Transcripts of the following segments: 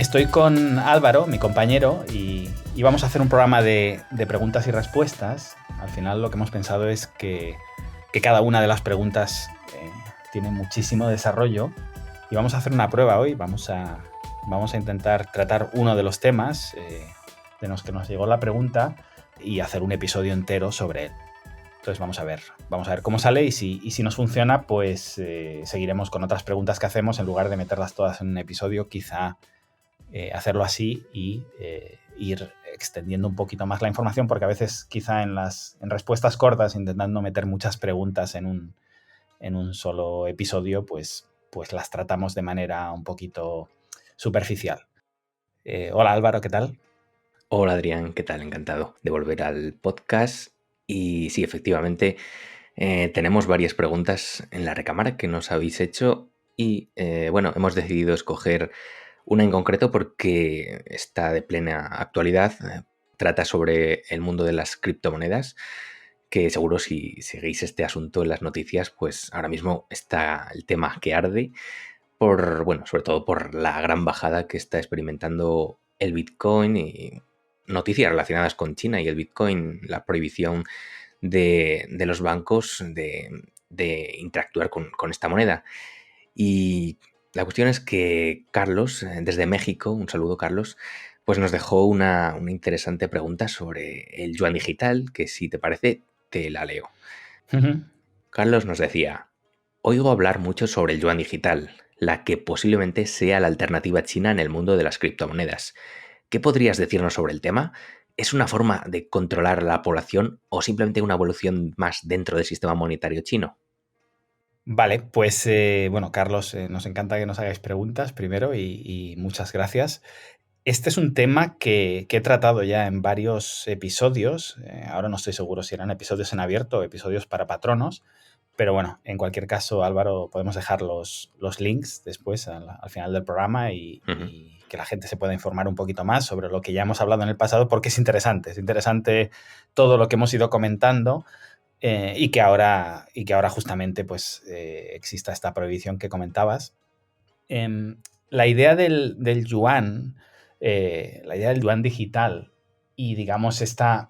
Estoy con Álvaro, mi compañero, y vamos a hacer un programa de preguntas y respuestas. Al final lo que hemos pensado es que cada una de las preguntas tiene muchísimo desarrollo y vamos a hacer una prueba hoy. Vamos a intentar tratar uno de los temas de los que nos llegó la pregunta y hacer un episodio entero sobre él. Entonces vamos a ver cómo sale y si nos funciona, pues seguiremos con otras preguntas que hacemos en lugar de meterlas todas en un episodio, quizá hacerlo así y ir extendiendo un poquito más la información, porque a veces quizá en respuestas cortas, intentando meter muchas preguntas en un solo episodio, pues las tratamos de manera un poquito superficial. Hola Álvaro, ¿qué tal? Hola Adrián, ¿qué tal? Encantado de volver al podcast. Y sí, efectivamente, tenemos varias preguntas en la recámara que nos habéis hecho y bueno, hemos decidido escoger una en concreto porque está de plena actualidad. Trata sobre el mundo de las criptomonedas, que seguro si seguís este asunto en las noticias, pues ahora mismo está el tema que arde bueno, sobre todo por la gran bajada que está experimentando el Bitcoin y noticias relacionadas con China y el Bitcoin, la prohibición de los bancos de interactuar con esta moneda. Y la cuestión es que Carlos, desde México, un saludo Carlos, pues nos dejó una interesante pregunta sobre el yuan digital, que si te parece, te la leo. Uh-huh. Carlos nos decía: oigo hablar mucho sobre el yuan digital, la que posiblemente sea la alternativa china en el mundo de las criptomonedas. ¿Qué podrías decirnos sobre el tema? ¿Es una forma de controlar a la población o simplemente una evolución más dentro del sistema monetario chino? Vale, pues bueno, Carlos, nos encanta que nos hagáis preguntas primero y muchas gracias. Este es un tema que he tratado ya en varios episodios. Ahora no estoy seguro si eran episodios en abierto o episodios para patronos, pero bueno, en cualquier caso, Álvaro, podemos dejar los links después al final del programa Ujú. y que la gente se pueda informar un poquito más sobre lo que ya hemos hablado en el pasado, porque es interesante. Es interesante todo lo que hemos ido comentando y que ahora justamente pues, exista esta prohibición que comentabas. La idea del yuan, la idea del yuan digital y, digamos, esta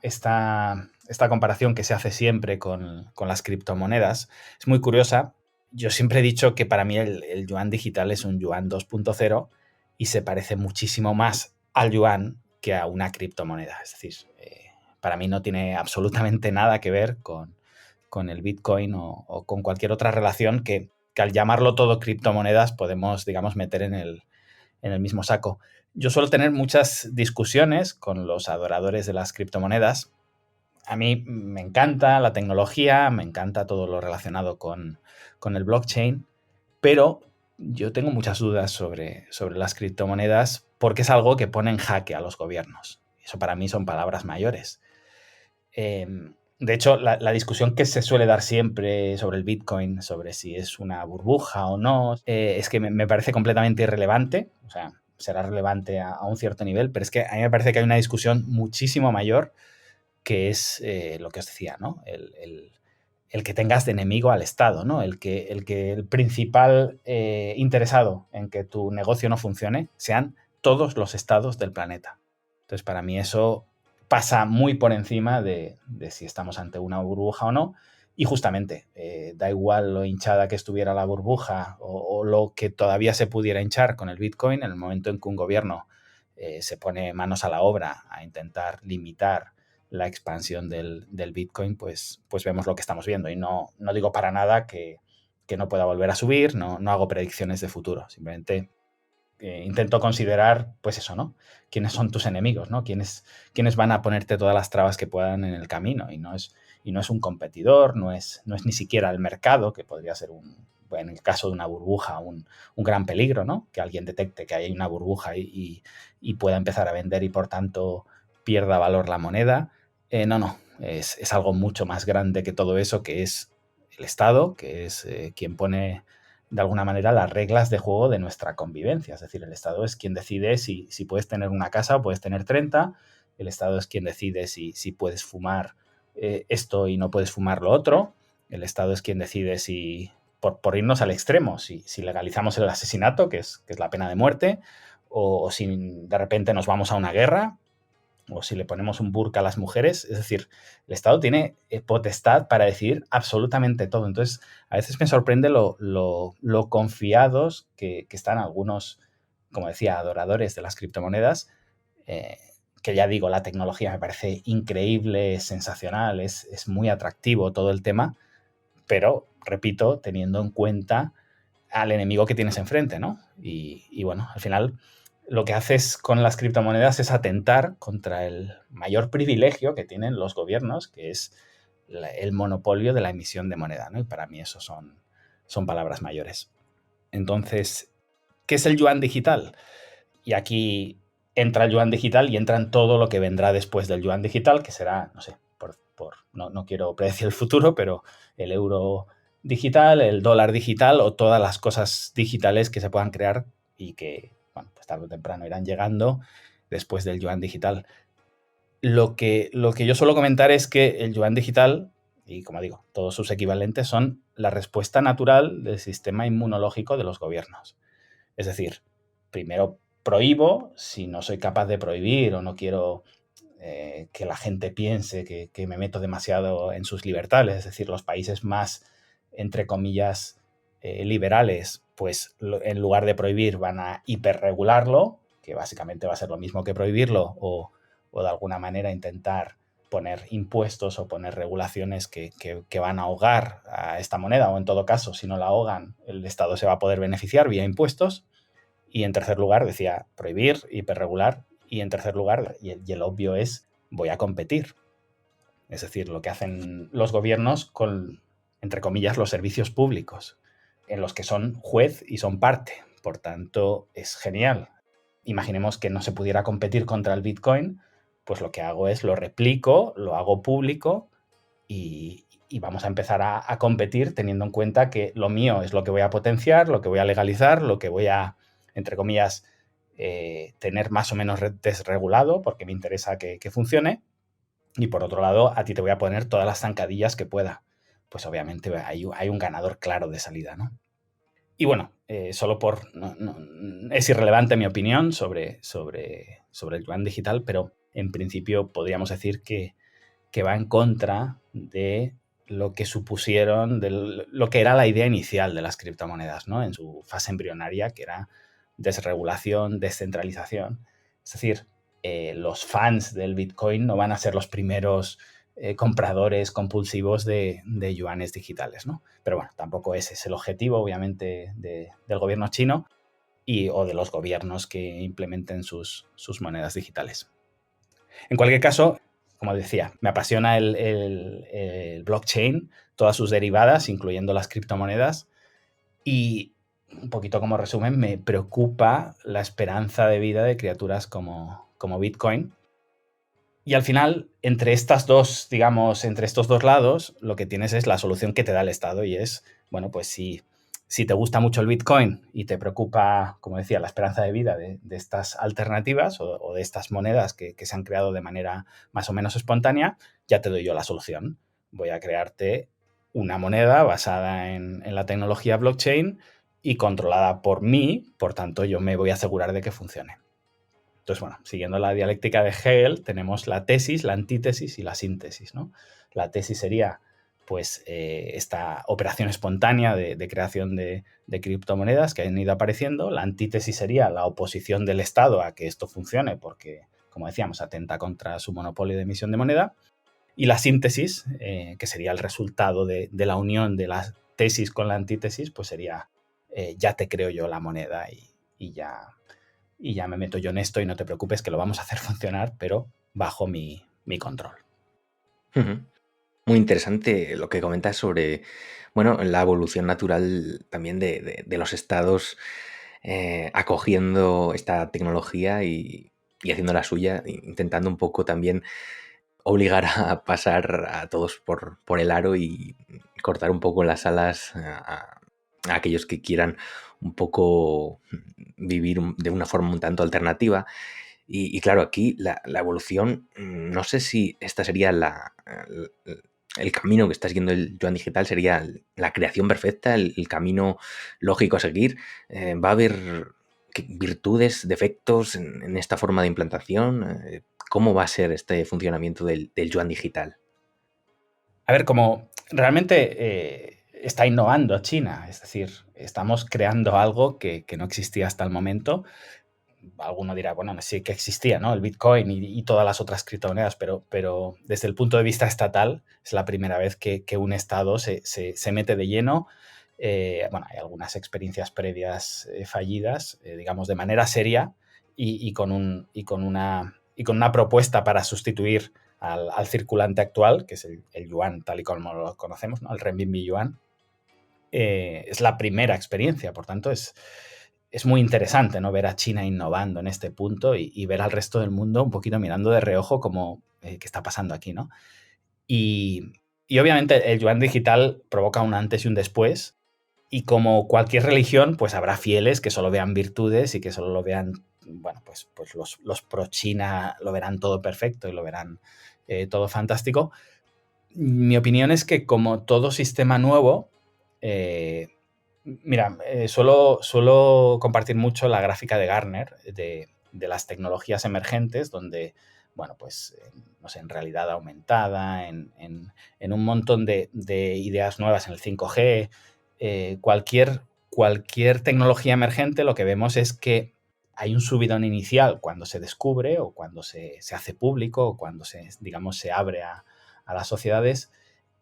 comparación que se hace siempre con las criptomonedas es muy curiosa. Yo siempre he dicho que para mí el yuan digital es un yuan 2.0 y se parece muchísimo más al yuan que a una criptomoneda. Es decir, para mí no tiene absolutamente nada que ver con el Bitcoin o con cualquier otra relación que al llamarlo todo criptomonedas podemos, digamos, meter en el mismo saco. Yo suelo tener muchas discusiones con los adoradores de las criptomonedas. A mí me encanta la tecnología, me encanta todo lo relacionado con el blockchain, pero yo tengo muchas dudas sobre las criptomonedas porque es algo que pone en jaque a los gobiernos. Eso para mí son palabras mayores. De hecho, la discusión que se suele dar siempre sobre el Bitcoin, sobre si es una burbuja o no, es que me parece completamente irrelevante. O sea, será relevante a un cierto nivel, pero es que a mí me parece que hay una discusión muchísimo mayor que es lo que os decía, ¿no? El que tengas de enemigo al Estado, ¿no? El principal interesado en que tu negocio no funcione sean todos los estados del planeta. Entonces, para mí eso pasa muy por encima de si estamos ante una burbuja o no. Y justamente, da igual lo hinchada que estuviera la burbuja o lo que todavía se pudiera hinchar con el Bitcoin, en el momento en que un gobierno se pone manos a la obra a intentar limitar la expansión del Bitcoin, pues vemos lo que estamos viendo. Y no digo para nada que no pueda volver a subir, no hago predicciones de futuro, simplemente intento considerar, pues eso, ¿no? ¿Quiénes son tus enemigos, ¿no? ¿Quiénes van a ponerte todas las trabas que puedan en el camino? Y no es un competidor, no es ni siquiera el mercado, que podría ser en el caso de una burbuja, un gran peligro, ¿no? Que alguien detecte que hay una burbuja y pueda empezar a vender y, por tanto, pierda valor la moneda. No. Es algo mucho más grande que todo eso, que es el Estado, que es quien pone de alguna manera las reglas de juego de nuestra convivencia. Es decir, el Estado es quien decide si puedes tener una casa o puedes tener 30. El Estado es quien decide si puedes fumar esto y no puedes fumar lo otro. El Estado es quien decide si, por irnos al extremo, si legalizamos el asesinato, que es la pena de muerte, o si de repente nos vamos a una guerra, o si le ponemos un burka a las mujeres. Es decir, el Estado tiene potestad para decidir absolutamente todo. Entonces, a veces me sorprende lo confiados que están algunos, como decía, adoradores de las criptomonedas, que ya digo, la tecnología me parece increíble, es sensacional, es muy atractivo todo el tema, pero, repito, teniendo en cuenta al enemigo que tienes enfrente, ¿no? Y bueno, al final lo que haces con las criptomonedas es atentar contra el mayor privilegio que tienen los gobiernos, que es el monopolio de la emisión de moneda, ¿no? Y para mí eso son palabras mayores. Entonces, ¿qué es el yuan digital? Y aquí entra el yuan digital y entra en todo lo que vendrá después del yuan digital, que será, no sé, no quiero predecir el futuro, pero el euro digital, el dólar digital o todas las cosas digitales que se puedan crear y que, bueno, pues tarde o temprano irán llegando después del yuan digital. Lo que yo suelo comentar es que el yuan digital, y como digo, todos sus equivalentes, son la respuesta natural del sistema inmunológico de los gobiernos. Es decir, primero prohíbo si no soy capaz de prohibir o no quiero que la gente piense que me meto demasiado en sus libertades. Es decir, los países más, entre comillas, liberales, pues en lugar de prohibir van a hiperregularlo, que básicamente va a ser lo mismo que prohibirlo, o de alguna manera intentar poner impuestos o poner regulaciones que van a ahogar a esta moneda, o en todo caso, si no la ahogan, el Estado se va a poder beneficiar vía impuestos. Y en tercer lugar, decía prohibir, hiperregular. Y en tercer lugar, y el obvio es, voy a competir. Es decir, lo que hacen los gobiernos con, entre comillas, los servicios públicos, en los que son juez y son parte. Por tanto, es genial. Imaginemos que no se pudiera competir contra el Bitcoin, pues lo que hago es lo replico, lo hago público y vamos a empezar a competir teniendo en cuenta que lo mío es lo que voy a potenciar, lo que voy a legalizar, lo que voy a, entre comillas, tener más o menos desregulado porque me interesa que funcione. Y por otro lado, a ti te voy a poner todas las zancadillas que pueda. Pues obviamente hay un ganador claro de salida, ¿no? Y bueno, solo por... es irrelevante mi opinión sobre el yuan digital, pero en principio podríamos decir que va en contra de lo que supusieron, de lo que era la idea inicial de las criptomonedas, ¿no? En su fase embrionaria, que era desregulación, descentralización. Es decir, los fans del Bitcoin no van a ser los primeros compradores compulsivos de yuanes digitales, ¿no? Pero bueno, tampoco ese es el objetivo, obviamente, del gobierno chino o de los gobiernos que implementen sus monedas digitales. En cualquier caso, como decía, me apasiona el blockchain, todas sus derivadas, incluyendo las criptomonedas, y un poquito como resumen, me preocupa la esperanza de vida de criaturas como Bitcoin. Y al final, entre estas dos, digamos, entre estos dos lados, lo que tienes es la solución que te da el Estado y es, bueno, pues si te gusta mucho el Bitcoin y te preocupa, como decía, la esperanza de vida de estas alternativas o de estas monedas que se han creado de manera más o menos espontánea, ya te doy yo la solución. Voy a crearte una moneda basada en la tecnología blockchain y controlada por mí, por tanto yo me voy a asegurar de que funcione. Entonces, bueno, siguiendo la dialéctica de Hegel, tenemos la tesis, la antítesis y la síntesis, ¿no? La tesis sería, pues, esta operación espontánea de creación de criptomonedas que han ido apareciendo. La antítesis sería la oposición del Estado a que esto funcione porque, como decíamos, atenta contra su monopolio de emisión de moneda. Y la síntesis, que sería el resultado de la unión de la tesis con la antítesis, pues sería, ya te creo yo la moneda y ya me meto yo en esto y no te preocupes que lo vamos a hacer funcionar, pero bajo mi control. Ujú. Muy interesante lo que comentas sobre, bueno, la evolución natural también de los estados acogiendo esta tecnología y haciendo la suya, intentando un poco también obligar a pasar a todos por el aro y cortar un poco las alas a aquellos que quieran un poco vivir de una forma un tanto alternativa. Y claro, aquí la evolución, no sé si esta sería el camino que está siguiendo el yuan digital, sería la creación perfecta, el camino lógico a seguir. Va a haber virtudes, defectos en esta forma de implantación? ¿Cómo va a ser este funcionamiento del yuan digital? A ver, como realmente está innovando China, es decir, estamos creando algo que no existía hasta el momento. Alguno dirá, bueno, sí que existía, ¿no? El Bitcoin y todas las otras criptomonedas, pero desde el punto de vista estatal es la primera vez que un Estado se mete de lleno. Bueno, hay algunas experiencias previas fallidas, digamos, de manera seria y con una propuesta para sustituir al circulante actual, que es el yuan tal y como lo conocemos, ¿no? El renminbi yuan. Es la primera experiencia, por tanto es muy interesante, ¿no? Ver a China innovando en este punto y ver al resto del mundo un poquito mirando de reojo como qué está pasando aquí, ¿no? Y, y obviamente el yuan digital provoca un antes y un después, y como cualquier religión, pues habrá fieles que solo vean virtudes y que solo lo vean, bueno, pues los pro China lo verán todo perfecto y lo verán todo fantástico. Mi opinión es que como todo sistema nuevo, eh, mira, suelo compartir mucho la gráfica de Gartner de las tecnologías emergentes, donde, bueno, pues, no sé, en realidad aumentada, en un montón de ideas nuevas en el 5G, cualquier tecnología emergente, lo que vemos es que hay un subidón inicial cuando se descubre o cuando se hace público o cuando digamos, se abre a las sociedades.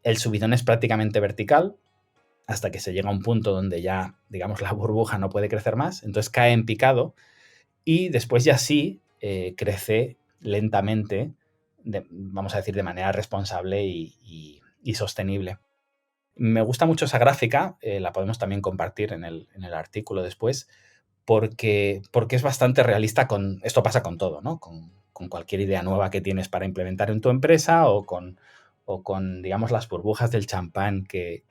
El subidón es prácticamente vertical hasta que se llega a un punto donde ya, digamos, la burbuja no puede crecer más, entonces cae en picado y después ya sí crece lentamente, vamos a decir, de manera responsable y sostenible. Me gusta mucho esa gráfica, la podemos también compartir en el artículo después, porque es bastante realista con... Esto pasa con todo, ¿no? Con cualquier idea nueva que tienes para implementar en tu empresa o con digamos, las burbujas del champán que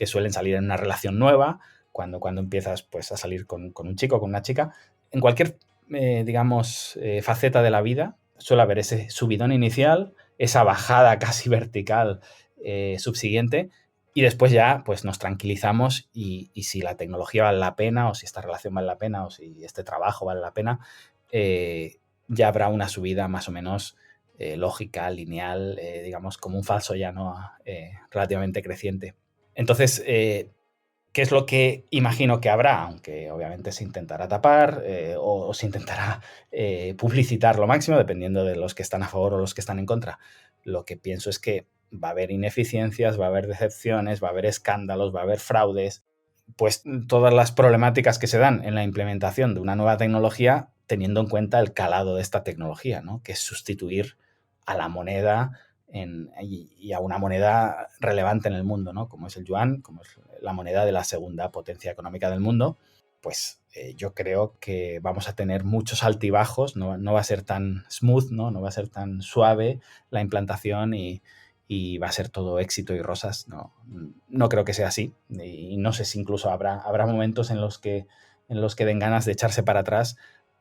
suelen salir en una relación nueva, cuando empiezas pues, a salir con un chico o con una chica. En cualquier, digamos, faceta de la vida suele haber ese subidón inicial, esa bajada casi vertical subsiguiente, y después ya pues nos tranquilizamos y si la tecnología vale la pena o si esta relación vale la pena o si este trabajo vale la pena, ya habrá una subida más o menos lógica, lineal, digamos como un falso llano relativamente creciente. Entonces, ¿qué es lo que imagino que habrá? Aunque obviamente se intentará tapar o se intentará publicitar lo máximo, dependiendo de los que están a favor o los que están en contra. Lo que pienso es que va a haber ineficiencias, va a haber decepciones, va a haber escándalos, va a haber fraudes, pues todas las problemáticas que se dan en la implementación de una nueva tecnología teniendo en cuenta el calado de esta tecnología, ¿no? Que es sustituir a la moneda y a una moneda relevante en el mundo, ¿no? Como es el yuan, como es la moneda de la segunda potencia económica del mundo. Pues yo creo que vamos a tener muchos altibajos, no va a ser tan smooth, no va a ser tan suave la implantación y va a ser todo éxito y rosas. No creo que sea así, y no sé si incluso habrá momentos en los que den ganas de echarse para atrás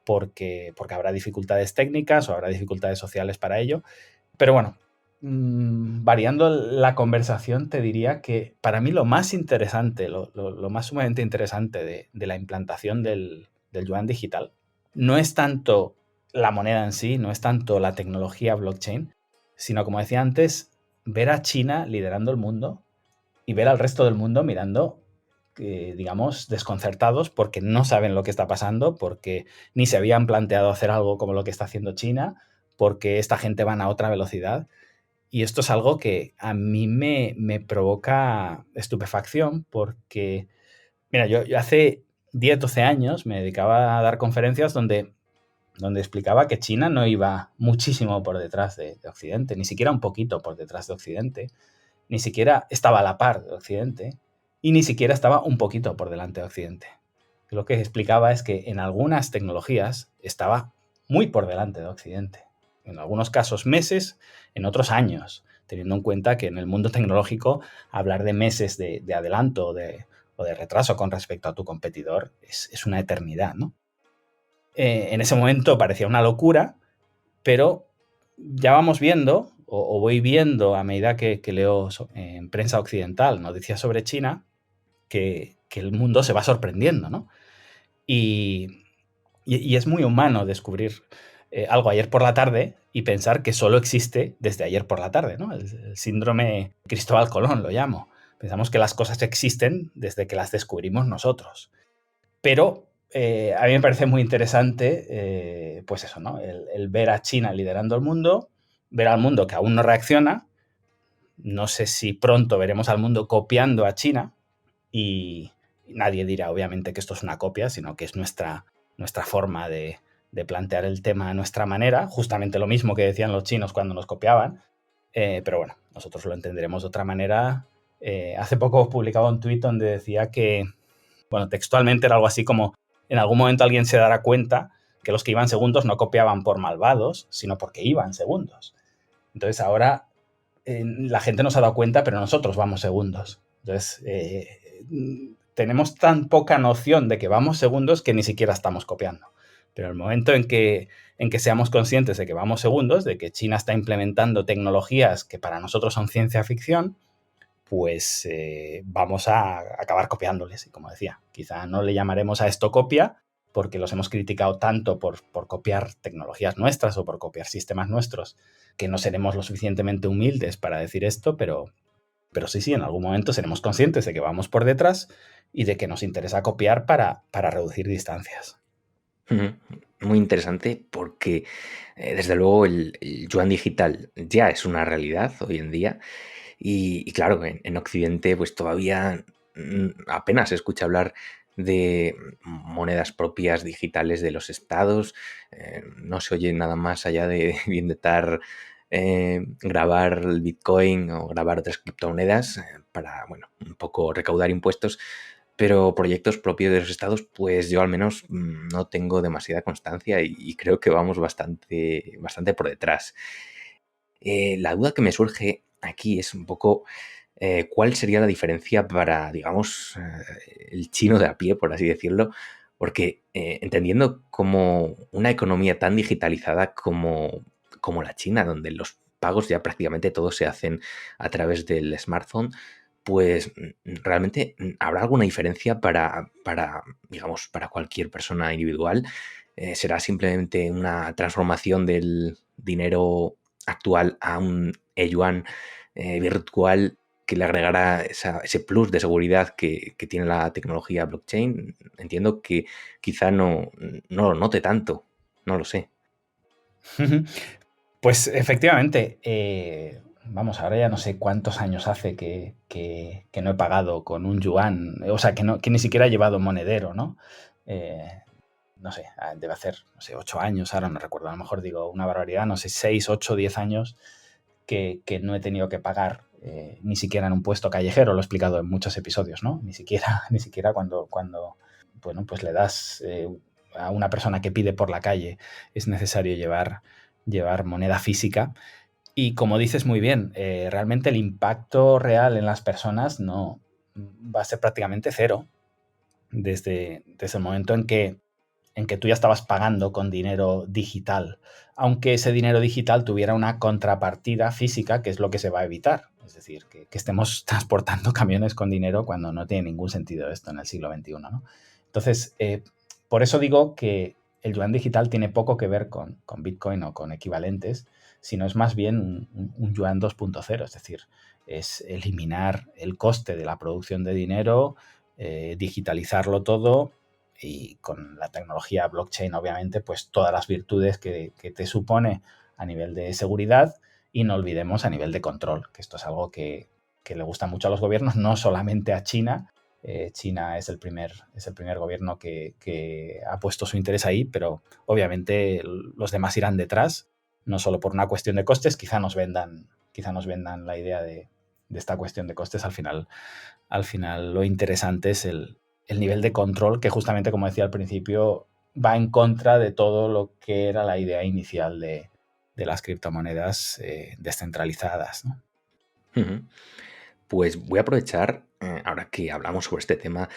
porque habrá dificultades técnicas o habrá dificultades sociales para ello. Pero bueno, variando la conversación, te diría que para mí lo más interesante, lo más sumamente interesante de la implantación del yuan digital no es tanto la moneda en sí, no es tanto la tecnología blockchain, sino, como decía antes, ver a China liderando el mundo y ver al resto del mundo mirando, digamos, desconcertados porque no saben lo que está pasando, porque ni se habían planteado hacer algo como lo que está haciendo China, porque esta gente van a otra velocidad. Y esto es algo que a mí me provoca estupefacción porque, mira, yo hace 10, 12 años me dedicaba a dar conferencias donde explicaba que China no iba muchísimo por detrás de Occidente, ni siquiera un poquito por detrás de Occidente, ni siquiera estaba a la par de Occidente y ni siquiera estaba un poquito por delante de Occidente. Lo que explicaba es que en algunas tecnologías estaba muy por delante de Occidente. En algunos casos meses, en otros años, teniendo en cuenta que en el mundo tecnológico hablar de meses de adelanto o de retraso con respecto a tu competidor es una eternidad, ¿no? En ese momento parecía una locura, pero ya vamos viendo, o voy viendo a medida que leo en prensa occidental noticias sobre China, que el mundo se va sorprendiendo, ¿no? Y, y es muy humano descubrir algo ayer por la tarde y pensar que solo existe desde ayer por la tarde, ¿no? El síndrome Cristóbal Colón lo llamo. Pensamos que las cosas existen desde que las descubrimos nosotros. Pero a mí me parece muy interesante, pues eso, ¿no? El ver a China liderando el mundo, ver al mundo que aún no reacciona. No sé si pronto veremos al mundo copiando a China y nadie dirá, obviamente, que esto es una copia, sino que es nuestra forma de plantear el tema a nuestra manera, justamente lo mismo que decían los chinos cuando nos copiaban, pero bueno, nosotros lo entenderemos de otra manera. Hace poco publicaba un tuit donde decía que, bueno, textualmente era algo así como, en algún momento alguien se dará cuenta que los que iban segundos no copiaban por malvados, sino porque iban segundos. Entonces ahora la gente no se ha dado cuenta, pero nosotros vamos segundos. Entonces, tenemos tan poca noción de que vamos segundos que ni siquiera estamos copiando. Pero el momento en que seamos conscientes de que vamos segundos, de que China está implementando tecnologías que para nosotros son ciencia ficción, pues vamos a acabar copiándoles. Y como decía, quizá no le llamaremos a esto copia, porque los hemos criticado tanto por copiar tecnologías nuestras o por copiar sistemas nuestros, que no seremos lo suficientemente humildes para decir esto, pero sí, en algún momento seremos conscientes de que vamos por detrás y de que nos interesa copiar para reducir distancias. Muy interesante porque, desde luego, el yuan digital ya es una realidad hoy en día y claro, en Occidente pues todavía apenas se escucha hablar de monedas propias digitales de los estados, no se oye nada más allá de intentar grabar el Bitcoin o grabar otras criptomonedas para, bueno, un poco recaudar impuestos, pero proyectos propios de los estados, pues yo al menos no tengo demasiada constancia y creo que vamos bastante, bastante por detrás. La duda que me surge aquí es un poco cuál sería la diferencia para, digamos, el chino de a pie, por así decirlo, porque entendiendo como una economía tan digitalizada como la China, donde los pagos ya prácticamente todos se hacen a través del smartphone, pues realmente habrá alguna diferencia para, digamos, para cualquier persona individual. ¿Será simplemente una transformación del dinero actual a un e-yuan virtual que le agregará ese plus de seguridad que tiene la tecnología blockchain? Entiendo que quizá no lo note tanto, no lo sé. Pues efectivamente, vamos, ahora ya no sé cuántos años hace que no he pagado con un yuan, o sea, que ni siquiera he llevado monedero, ¿no? No sé, debe hacer, no sé, 8 años, ahora no recuerdo, a lo mejor digo una barbaridad, no sé, 6, 8, 10 años que no he tenido que pagar ni siquiera en un puesto callejero, lo he explicado en muchos episodios, ¿no? Ni siquiera cuando bueno, pues le das a una persona que pide por la calle es necesario llevar moneda física. Y como dices muy bien, realmente el impacto real en las personas no va a ser prácticamente cero desde el momento en que tú ya estabas pagando con dinero digital, aunque ese dinero digital tuviera una contrapartida física, que es lo que se va a evitar. Es decir, que estemos transportando camiones con dinero cuando no tiene ningún sentido esto en el siglo XXI, ¿no? Entonces, por eso digo que el yuan digital tiene poco que ver con Bitcoin o con equivalentes, sino es más bien un yuan 2.0, es decir, es eliminar el coste de la producción de dinero, digitalizarlo todo y con la tecnología blockchain, obviamente, pues todas las virtudes que te supone a nivel de seguridad y no olvidemos a nivel de control, que esto es algo que le gusta mucho a los gobiernos, no solamente a China. China es el primer gobierno que ha puesto su interés ahí, pero obviamente los demás irán detrás, no solo por una cuestión de costes, quizá nos vendan la idea de esta cuestión de costes. Al final lo interesante es el nivel de control que, justamente como decía al principio, va en contra de todo lo que era la idea inicial de las criptomonedas descentralizadas, ¿no? Pues voy a aprovechar, ahora que hablamos sobre este tema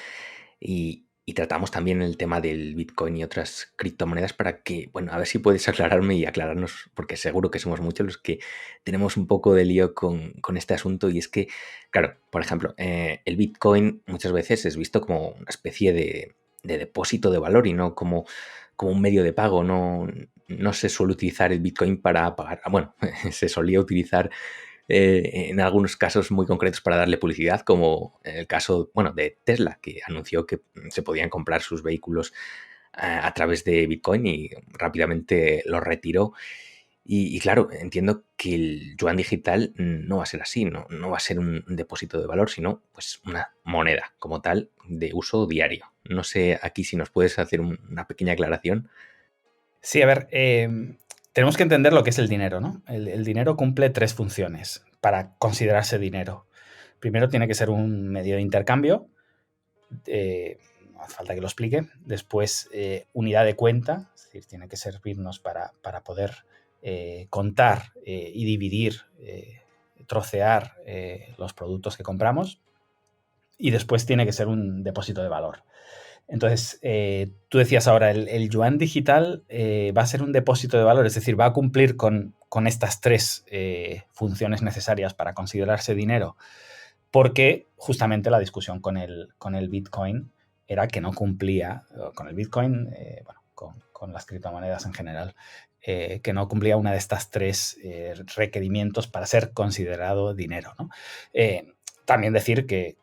y tratamos también el tema del Bitcoin y otras criptomonedas para que, bueno, a ver si puedes aclararme y aclararnos, porque seguro que somos muchos los que tenemos un poco de lío con este asunto. Y es que, claro, por ejemplo, el Bitcoin muchas veces es visto como una especie de depósito de valor y no como un medio de pago. No se suele utilizar el Bitcoin para pagar. Bueno, se solía utilizar en algunos casos muy concretos para darle publicidad, como el caso, bueno, de Tesla, que anunció que se podían comprar sus vehículos a través de Bitcoin y rápidamente lo retiró. Y claro, entiendo que el yuan digital no va a ser así, no va a ser un depósito de valor, sino pues una moneda como tal de uso diario. No sé aquí si nos puedes hacer una pequeña aclaración. Sí, a ver, tenemos que entender lo que es el dinero, ¿no? El dinero cumple 3 funciones para considerarse dinero. Primero tiene que ser un medio de intercambio, no hace falta que lo explique. Después, unidad de cuenta, es decir, tiene que servirnos para poder contar y dividir, trocear los productos que compramos. Y después tiene que ser un depósito de valor. Entonces, tú decías ahora, el yuan digital va a ser un depósito de valor, es decir, va a cumplir con estas 3 funciones necesarias para considerarse dinero, porque justamente la discusión con el Bitcoin era que no cumplía, con el Bitcoin, bueno, con las criptomonedas en general, que no cumplía una de estas 3 requerimientos para ser considerado dinero, ¿no? También decir que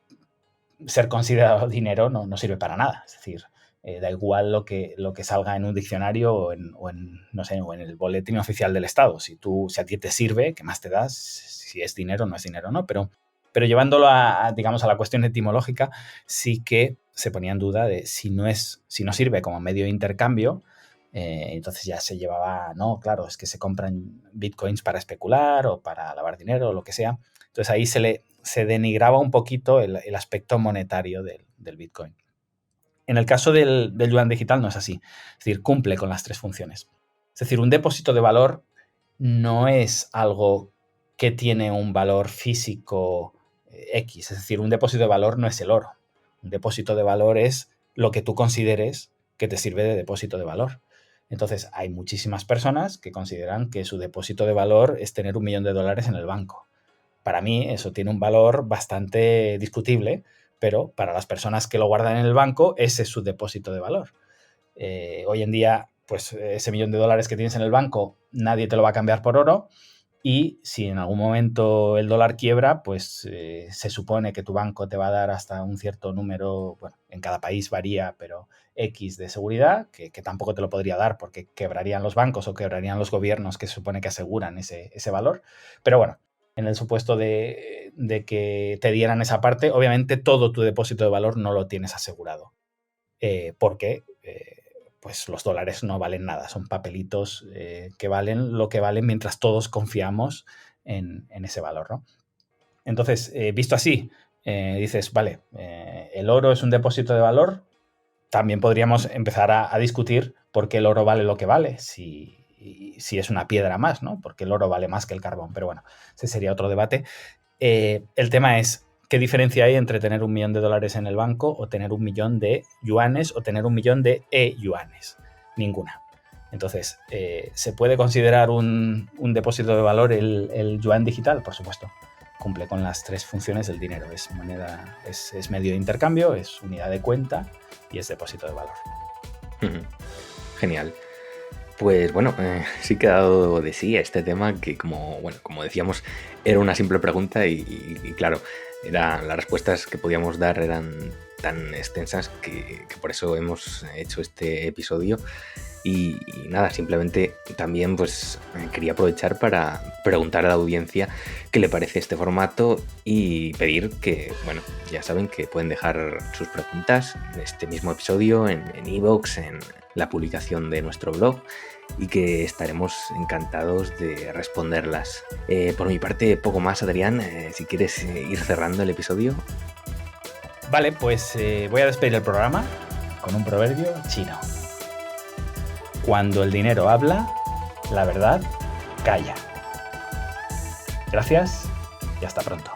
ser considerado dinero no sirve para nada. Es decir, da igual lo que salga en un diccionario o no sé, o en el boletín oficial del Estado. Si a ti te sirve, ¿qué más te das? Si es dinero, no es dinero, ¿no? Pero llevándolo digamos, a la cuestión etimológica, sí que se ponía en duda de si no sirve como medio de intercambio, entonces ya se llevaba, no, claro, es que se compran bitcoins para especular o para lavar dinero o lo que sea. Entonces ahí se denigraba un poquito el aspecto monetario del Bitcoin. En el caso del yuan digital no es así. Es decir, cumple con las 3 funciones. Es decir, un depósito de valor no es algo que tiene un valor físico X. Es decir, un depósito de valor no es el oro. Un depósito de valor es lo que tú consideres que te sirve de depósito de valor. Entonces, hay muchísimas personas que consideran que su depósito de valor es tener $1 millón en el banco. Para mí eso tiene un valor bastante discutible, pero para las personas que lo guardan en el banco, ese es su depósito de valor. Hoy en día, pues ese $1 millón que tienes en el banco, nadie te lo va a cambiar por oro. Y si en algún momento el dólar quiebra, pues se supone que tu banco te va a dar hasta un cierto número, bueno, en cada país varía, pero X de seguridad, que tampoco te lo podría dar porque quebrarían los bancos o quebrarían los gobiernos que se supone que aseguran ese valor. Pero bueno, en el supuesto de que te dieran esa parte, obviamente todo tu depósito de valor no lo tienes asegurado, porque pues los dólares no valen nada, son papelitos que valen lo que valen mientras todos confiamos en ese valor, ¿no? Entonces, visto así, dices, vale, el oro es un depósito de valor. También podríamos empezar a discutir por qué el oro vale lo que vale, si es una piedra más, ¿no? Porque el oro vale más que el carbón, pero bueno, ese sería otro debate. El tema es, ¿qué diferencia hay entre tener $1 millón en el banco o tener 1 millón de yuanes o tener 1 millón de e-yuanes? Ninguna. Entonces, ¿se puede considerar un depósito de valor el yuan digital? Por supuesto. Cumple con las 3 funciones del dinero. Es moneda, es medio de intercambio, es unidad de cuenta y es depósito de valor. Genial. Pues bueno, sí que ha dado de sí este tema que como decíamos, era una simple pregunta y claro, las respuestas que podíamos dar eran tan extensas que por eso hemos hecho este episodio. Y nada, simplemente también pues quería aprovechar para preguntar a la audiencia qué le parece este formato y pedir que, bueno, ya saben que pueden dejar sus preguntas en este mismo episodio, en iVoox, en la publicación de nuestro blog, y que estaremos encantados de responderlas. Por mi parte, poco más, Adrián, si quieres ir cerrando el episodio. Vale, pues voy a despedir el programa con un proverbio chino. Cuando el dinero habla, la verdad calla. Gracias y hasta pronto.